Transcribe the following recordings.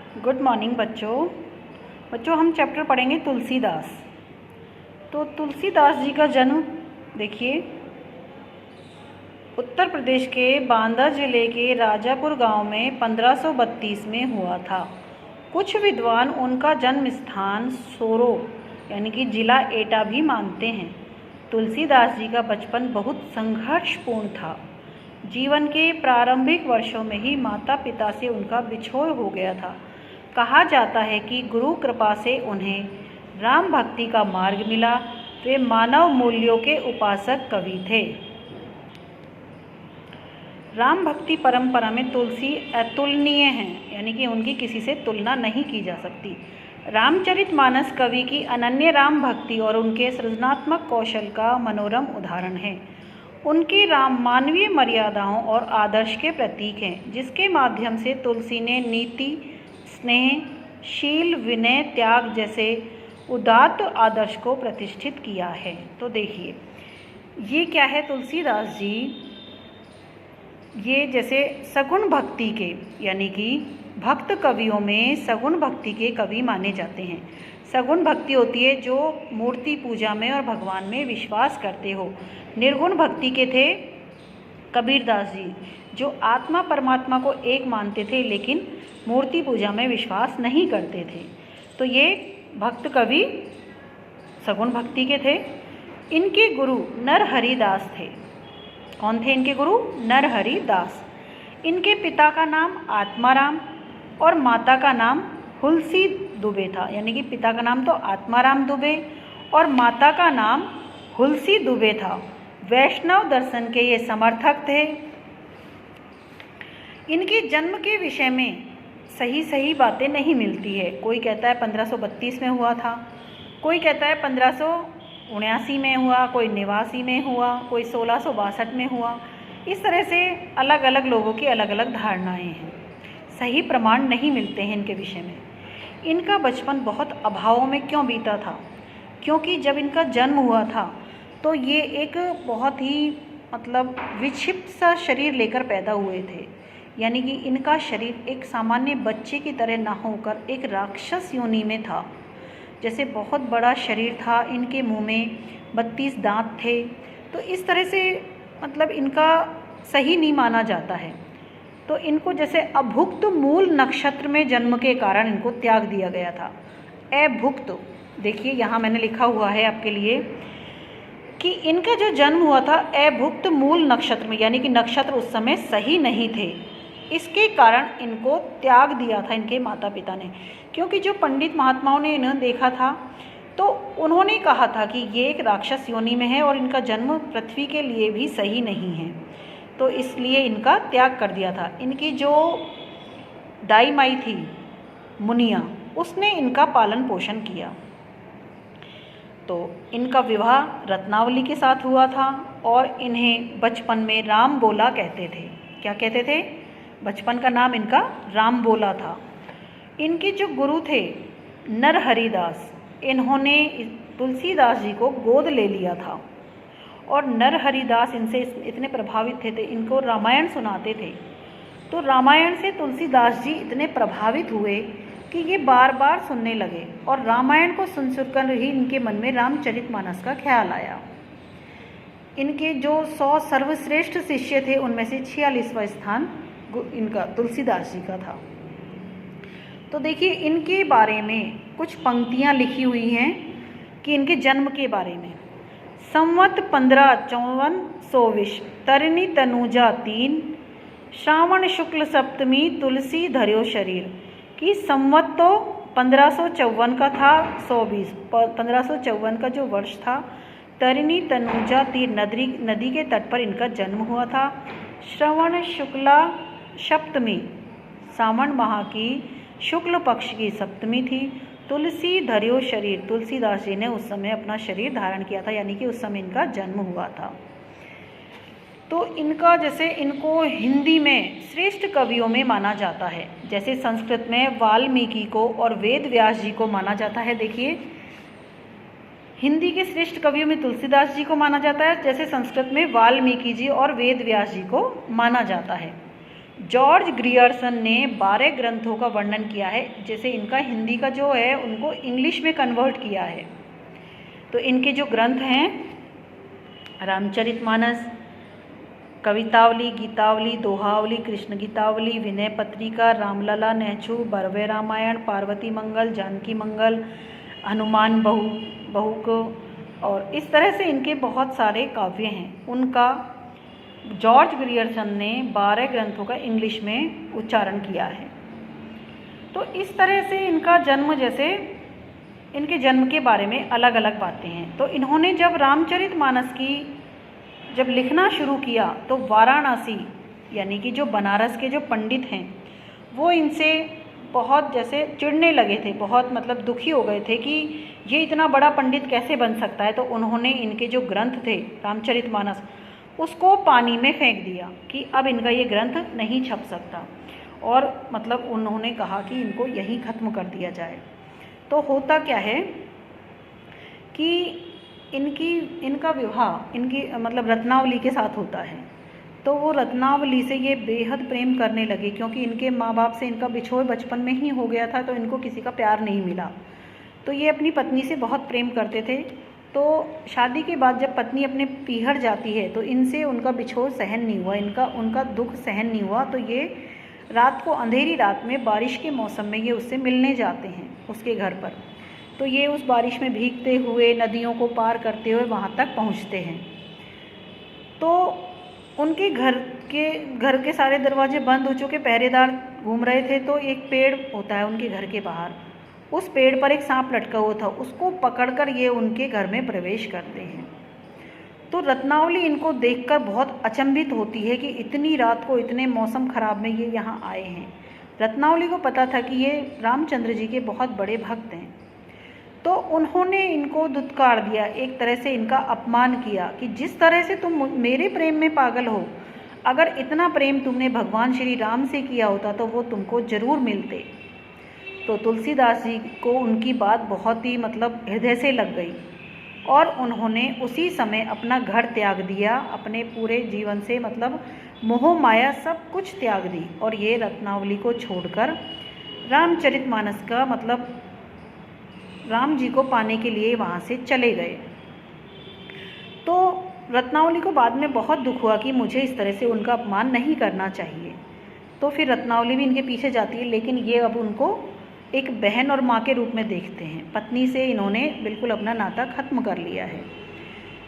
Good morning बच्चों हम chapter पढ़ेंगे तुलसीदास। तो तुलसीदास जी का जन्म देखिए उत्तर प्रदेश के बांदा जिले के राजापुर गांव में 1532 में हुआ था। कुछ विद्वान उनका जन्म स्थान सोरो यानी कि जिला एटा भी मानते हैं। तुलसीदास जी का बचपन बहुत संघर्षपूर्ण था। जीवन के प्रारंभिक वर्षों में ही माता पिता से उनका बिछोह हो गया था। कहा जाता है कि गुरु कृपा से उन्हें राम भक्ति का मार्ग मिला। वे मानव मूल्यों के उपासक कवि थे। राम भक्ति परंपरा में तुलसी अतुलनीय हैं, यानी कि उनकी किसी से तुलना नहीं की जा सकती। रामचरितमानस कवि की अनन्य राम भक्ति और उनके सृजनात्मक कौशल का मनोरम उदाहरण है। उनके राम मानवीय मर्यादाओं और आदर्श के प्रतीक हैं, जिसके माध्यम से तुलसी ने नीति, स्नेह, शील, विनय, त्याग जैसे उदात्त आदर्श को प्रतिष्ठित किया है। तो देखिए ये क्या है तुलसीदास जी, ये जैसे सगुण भक्ति के यानी कि भक्त कवियों में सगुण भक्ति के कवि माने जाते हैं। सगुण भक्ति होती है जो मूर्ति पूजा में और भगवान में विश्वास करते हो। निर्गुण भक्ति के थे कबीरदास जी, जो आत्मा परमात्मा को एक मानते थे लेकिन मूर्ति पूजा में विश्वास नहीं करते थे। तो ये भक्त कवि सगुण भक्ति के थे। इनके गुरु नरहरि दास थे। कौन थे इनके गुरु? नरहरि दास। इनके पिता का नाम आत्माराम और माता का नाम हुलसी दुबे था, यानी कि पिता का नाम तो आत्माराम दुबे और माता का नाम हुलसी दुबे था। वैष्णव दर्शन के ये समर्थक थे। इनके जन्म के विषय में सही बातें नहीं मिलती है। कोई कहता है 1532 में हुआ था, कोई कहता है 1579 में हुआ, कोई 89 में हुआ, कोई 1662 में हुआ। इस तरह से अलग अलग लोगों की अलग अलग धारणाएं हैं। सही प्रमाण नहीं मिलते हैं इनके विषय में। इनका बचपन बहुत अभावों में क्यों बीता था? क्योंकि जब इनका जन्म हुआ था तो ये एक बहुत ही विक्षिप्त सा शरीर लेकर पैदा हुए थे। यानी कि इनका शरीर एक सामान्य बच्चे की तरह ना होकर एक राक्षस योनि में था। जैसे बहुत बड़ा शरीर था, इनके मुंह में 32 दांत थे। तो इस तरह से इनका सही नहीं माना जाता है। तो इनको जैसे अभुक्त मूल नक्षत्र में जन्म के कारण इनको त्याग दिया गया था। अभुक्त, देखिए यहाँ मैंने लिखा हुआ है आपके लिए कि इनका जो जन्म हुआ था अभुक्त मूल नक्षत्र में, यानी कि नक्षत्र उस समय सही नहीं थे। इसके कारण इनको त्याग दिया था इनके माता पिता ने। क्योंकि जो पंडित महात्माओं ने इन्हें देखा था तो उन्होंने कहा था कि ये एक राक्षस योनि में है और इनका जन्म पृथ्वी के लिए भी सही नहीं है। तो इसलिए इनका त्याग कर दिया था। इनकी जो दाई माई थी मुनिया, उसने इनका पालन पोषण किया। तो इनका विवाह रत्नावली के साथ हुआ था और इन्हें बचपन में राम बोला कहते थे। क्या कहते थे? बचपन का नाम इनका राम बोला था। इनके जो गुरु थे नरहरि दास, इन्होंने तुलसीदास जी को गोद ले लिया था और नरहरि दास इनसे इतने प्रभावित थे, इनको रामायण सुनाते थे। तो रामायण से तुलसीदास जी इतने प्रभावित हुए कि ये बार बार सुनने लगे और रामायण को सुनकर ही इनके मन में रामचरितमानस का ख्याल आया। इनके जो 100 सर्वश्रेष्ठ शिष्य थे उनमें से 46वां स्थान इनका तुलसीदास जी का था। तो देखिए इनके बारे में कुछ पंक्तियाँ लिखी हुई हैं कि इनके जन्म के बारे में। संवत 1554 तरिणी तनुजा 3 श्रावण शुक्ल सप्तमी तुलसी धर्यो शरीर। कि संवत तो 1554 का था, 120 1554 का जो वर्ष था। तरिणी तनुजा 3 नदी के तट पर इनका जन्म हुआ था। श्रवण शुक्ला सप्तमी, सावन माह की शुक्ल पक्ष की सप्तमी थी। तुलसी धर्यो शरीर, तुलसीदास जी ने उस समय अपना शरीर धारण किया था, यानी कि उस समय इनका जन्म हुआ था। तो इनका जैसे इनको हिंदी में श्रेष्ठ कवियों में माना जाता है। जैसे संस्कृत में वाल्मीकि को और वेद व्यास जी को माना जाता है। देखिए हिंदी के श्रेष्ठ कवियों में तुलसीदास जी को माना जाता है, जैसे संस्कृत में वाल्मीकि जी और वेद व्यास जी को माना जाता है। जॉर्ज ग्रियर्सन ने 12 ग्रंथों का वर्णन किया है। जैसे इनका हिंदी का जो है उनको इंग्लिश में कन्वर्ट किया है। तो इनके जो ग्रंथ हैं रामचरितमानस, कवितावली, गीतावली, दोहावली, कृष्ण गीतावली, विनय पत्रिका, रामलला, नहछू, बरवे रामायण, पार्वती मंगल, जानकी मंगल, हनुमान बहुक और इस तरह से इनके बहुत सारे काव्य हैं। उनका जॉर्ज ग्रियर्सन ने 12 ग्रंथों का इंग्लिश में उच्चारण किया है। तो इस तरह से इनका जन्म, जैसे इनके जन्म के बारे में अलग अलग बातें हैं। तो इन्होंने जब रामचरितमानस की जब लिखना शुरू किया तो वाराणसी यानी कि जो बनारस के जो पंडित हैं वो इनसे बहुत जैसे चिढ़ने लगे थे, बहुत मतलब दुखी हो गए थे कि ये इतना बड़ा पंडित कैसे बन सकता है। तो उन्होंने इनके जो ग्रंथ थे रामचरितमानस उसको पानी में फेंक दिया कि अब इनका ये ग्रंथ नहीं छप सकता, और मतलब उन्होंने कहा कि इनको यहीं ख़त्म कर दिया जाए। तो होता क्या है कि इनका विवाह इनकी मतलब रत्नावली के साथ होता है। तो वो रत्नावली से ये बेहद प्रेम करने लगे, क्योंकि इनके माँ बाप से इनका बिछोह बचपन में ही हो गया था, तो इनको किसी का प्यार नहीं मिला। तो ये अपनी पत्नी से बहुत प्रेम करते थे। तो शादी के बाद जब पत्नी अपने पीहर जाती है तो इनसे उनका बिछोह सहन नहीं हुआ, उनका दुख सहन नहीं हुआ। तो ये रात को, अंधेरी रात में, बारिश के मौसम में ये उससे मिलने जाते हैं उसके घर पर। तो ये उस बारिश में भीगते हुए, नदियों को पार करते हुए वहाँ तक पहुँचते हैं। तो उनके घर के सारे दरवाजे बंद हो चुके, पहरेदार घूम रहे थे। तो एक पेड़ होता है उनके घर के बाहर, उस पेड़ पर एक सांप लटका हुआ था, उसको पकड़कर ये उनके घर में प्रवेश करते हैं। तो रत्नावली इनको देखकर बहुत अचंभित होती है कि इतनी रात को, इतने मौसम ख़राब में ये यहाँ आए हैं। रत्नावली को पता था कि ये रामचंद्र जी के बहुत बड़े भक्त हैं। तो उन्होंने इनको धुतकार दिया, एक तरह से इनका अपमान किया कि जिस तरह से तुम मेरे प्रेम में पागल हो, अगर इतना प्रेम तुमने भगवान श्री राम से किया होता तो वो तुमको ज़रूर मिलते। तो तुलसीदास जी को उनकी बात बहुत ही मतलब हृदय से लग गई, और उन्होंने उसी समय अपना घर त्याग दिया, अपने पूरे जीवन से मतलब मोह माया सब कुछ त्याग दी, और ये रत्नावली को छोड़कर रामचरितमानस का मतलब राम जी को पाने के लिए वहाँ से चले गए। तो रत्नावली को बाद में बहुत दुख हुआ कि मुझे इस तरह से उनका अपमान नहीं करना चाहिए। तो फिर रत्नावली भी इनके पीछे जाती है, लेकिन ये अब उनको एक बहन और माँ के रूप में देखते हैं। पत्नी से इन्होंने बिल्कुल अपना नाता ख़त्म कर लिया है।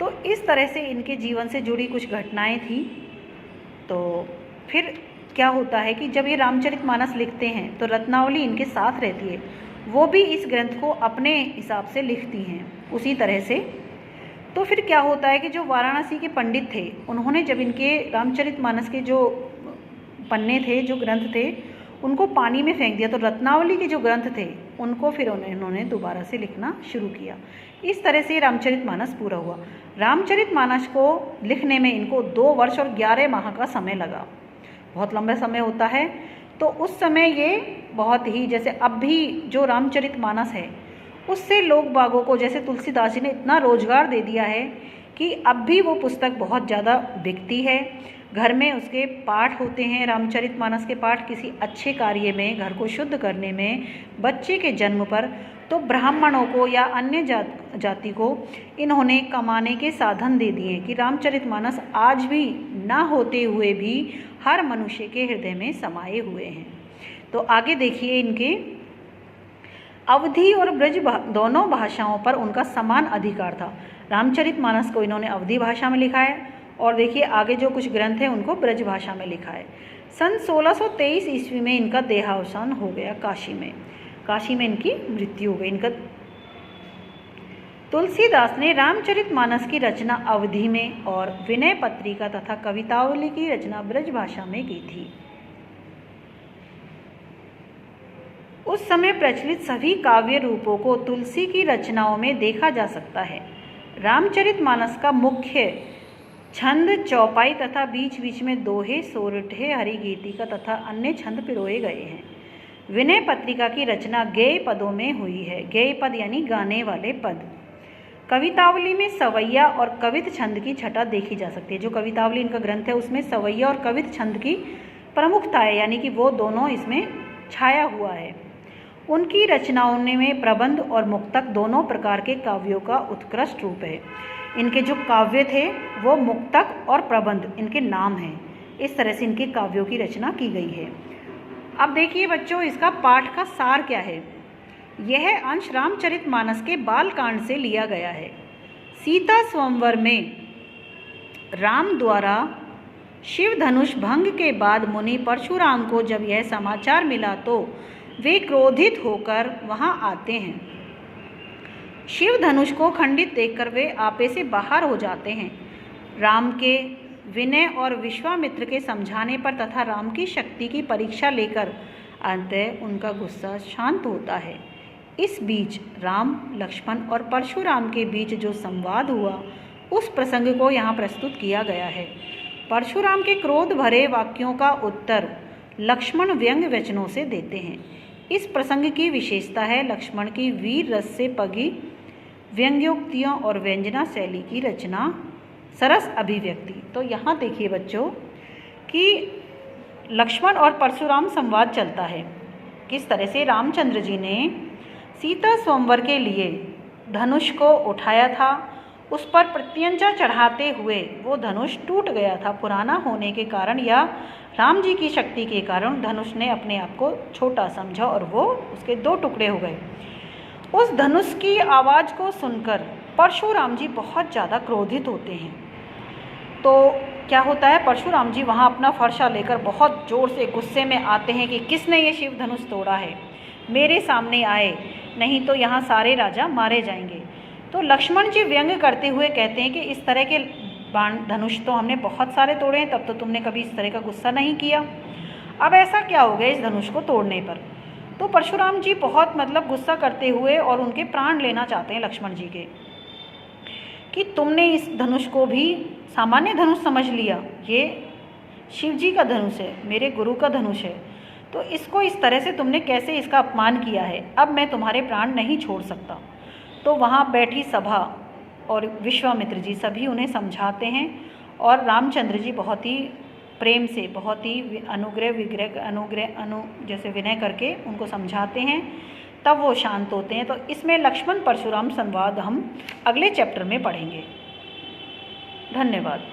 तो इस तरह से इनके जीवन से जुड़ी कुछ घटनाएं थी। तो फिर क्या होता है कि जब ये रामचरितमानस लिखते हैं तो रत्नावली इनके साथ रहती है, वो भी इस ग्रंथ को अपने हिसाब से लिखती हैं उसी तरह से। तो फिर क्या होता है कि जो वाराणसी के पंडित थे उन्होंने जब इनके रामचरितमानस के जो पन्ने थे, जो ग्रंथ थे, उनको पानी में फेंक दिया। तो रत्नावली के जो ग्रंथ थे उनको फिर इन्होंने दोबारा से लिखना शुरू किया। इस तरह से रामचरितमानस पूरा हुआ। रामचरितमानस को लिखने में इनको 2 वर्ष और 11 माह का समय लगा। बहुत लंबा समय होता है। तो उस समय ये बहुत ही, जैसे अब भी जो रामचरितमानस है उससे लोग बागों को, जैसे तुलसीदास जी ने इतना रोजगार दे दिया है कि अब भी वो पुस्तक बहुत ज़्यादा बिकती है। घर में उसके पाठ होते हैं, रामचरितमानस के पाठ किसी अच्छे कार्य में, घर को शुद्ध करने में, बच्चे के जन्म पर। तो ब्राह्मणों को या अन्य जाति को इन्होंने कमाने के साधन दे दिए कि रामचरितमानस आज भी ना होते हुए भी हर मनुष्य के हृदय में समाये हुए हैं। तो आगे देखिए, इनके अवधी और ब्रज दोनों भाषाओं पर उनका समान अधिकार था। रामचरितमानस को इन्होंने अवधी भाषा में लिखा है, और देखिए आगे जो कुछ ग्रंथ हैं उनको ब्रज भाषा में लिखा है। सन 1623 ईस्वी में इनका देहावसान हो गया काशी में इनकी मृत्यु हो गई। तुलसीदास ने रामचरितमानस की रचना अवधी में और विनय पत्रिका तथा कवितावली की रचना ब्रज भाषा में की थी। उस समय प्रचलित सभी काव्य रूपों को तुलसी की रचनाओं में देखा जा सकता है। रामचरितमानस का मुख्य छंद चौपाई तथा बीच बीच में दोहे, सोरठे, हरिगीतिका तथा अन्य छंद पिरोए गए हैं। विनय पत्रिका की रचना गेय पदों में हुई है। गेय पद यानी गाने वाले पद। कवितावली में सवैया और कवित छंद की छटा देखी जा सकती है। जो कवितावली इनका ग्रंथ है उसमें सवैया और कवित छंद की प्रमुखता है, यानी कि वो दोनों इसमें छाया हुआ है। उनकी रचनाओं में प्रबंध और मुक्तक दोनों प्रकार के काव्यों का उत्कृष्ट रूप है। इनके जो काव्य थे वो मुक्तक और प्रबंध इनके नाम हैं। इस तरह से इनके काव्यों की रचना की गई है। अब देखिए बच्चों, इसका पाठ का सार क्या है। यह अंश रामचरितमानस के बालकांड से लिया गया है। सीता स्वयंवर में राम द्वारा शिव धनुष भंग के बाद मुनि परशुराम को जब यह समाचार मिला तो वे क्रोधित होकर वहां आते हैं। शिव धनुष को खंडित देखकर वे आपे से बाहर हो जाते हैं। राम के विनय और विश्वामित्र के समझाने पर तथा राम की शक्ति की परीक्षा लेकर अंततः उनका गुस्सा शांत होता है। इस बीच राम, लक्ष्मण और परशुराम के बीच जो संवाद हुआ उस प्रसंग को यहाँ प्रस्तुत किया गया है। परशुराम के क्रोध भरे वाक्यों का उत्तर लक्ष्मण व्यंग्य वचनों से देते हैं। इस प्रसंग की विशेषता है लक्ष्मण की वीर रस से पगी व्यंग्योक्तियों और व्यंजना शैली की रचना, सरस अभिव्यक्ति। तो यहाँ देखिए बच्चों कि लक्ष्मण और परशुराम संवाद चलता है। किस तरह से रामचंद्र जी ने सीता स्वयंवर के लिए धनुष को उठाया था, उस पर प्रत्यंचा चढ़ाते हुए वो धनुष टूट गया था। पुराना होने के कारण या राम जी की शक्ति के कारण धनुष ने अपने आप को छोटा समझा और वो उसके दो टुकड़े हो गए। उस धनुष की आवाज़ को सुनकर परशुराम जी बहुत ज़्यादा क्रोधित होते हैं। तो क्या होता है, परशुराम जी वहाँ अपना फरसा लेकर बहुत ज़ोर से गुस्से में आते हैं कि किसने ये शिव धनुष तोड़ा है, मेरे सामने आए, नहीं तो यहाँ सारे राजा मारे जाएंगे। तो लक्ष्मण जी व्यंग्य करते हुए कहते हैं कि इस तरह के बाण धनुष तो हमने बहुत सारे तोड़े हैं, तब तो तुमने कभी इस तरह का गुस्सा नहीं किया, अब ऐसा क्या हो गया इस धनुष को तोड़ने पर। तो परशुराम जी बहुत गुस्सा करते हुए और उनके प्राण लेना चाहते हैं लक्ष्मण जी के कि तुमने इस धनुष को भी सामान्य धनुष समझ लिया, ये शिव जी का धनुष है, मेरे गुरु का धनुष है, तो इसको इस तरह से तुमने कैसे इसका अपमान किया है, अब मैं तुम्हारे प्राण नहीं छोड़ सकता। तो वहाँ बैठी सभा और विश्वामित्र जी सभी उन्हें समझाते हैं और रामचंद्र जी बहुत ही प्रेम से, बहुत ही अनुग्रह जैसे विनय करके उनको समझाते हैं, तब वो शांत होते हैं। तो इसमें लक्ष्मण परशुराम संवाद हम अगले चैप्टर में पढ़ेंगे। धन्यवाद।